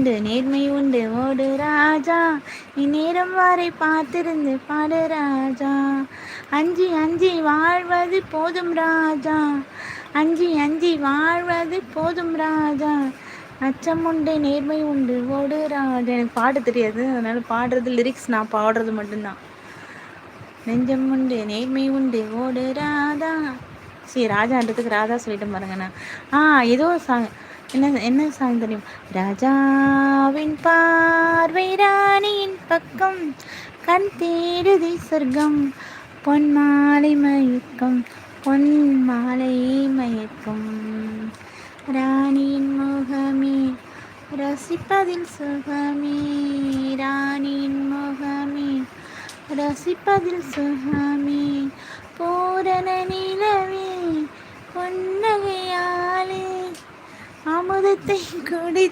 உண்டு நேர்மை உண்டு ஓடு ராஜா, இந்நேரம் வரை பார்த்திருந்து பாடு ராஜா. அஞ்சி அஞ்சி வாழ்வது போதும் ராஜா, அஞ்சி அஞ்சி வாழ்வது போதும் ராஜா. அச்சம் உண்டு நேர்மை உண்டு ஓடு ராஜா. எனக்கு பாட தெரியாது, அதனால பாடுறது லிரிக்ஸ், நான் பாடுறது மட்டும்தான். நெஞ்சம் உண்டு நேர்மை உண்டு ஓடு ராதா. சரி, ராஜான்றதுக்கு ராதா சொல்லிட்டு பாருங்கண்ணா. ஏதோ சாங், என்ன சாங் தெரியும்? ராஜாவின் பார்வை ராணியின் பக்கம், கண் தேடுதி சொர்க்கம், பொன் மாலை மயக்கம், பொன் மாலை மயக்கம். ராணியின் முகமே ரசிப்பதில் சுகமே, ராணியின் முகமே ரசிப்பதில் சுகமே. பூரண நிலவே பொன்னகையாலே அமுதத்தை குடி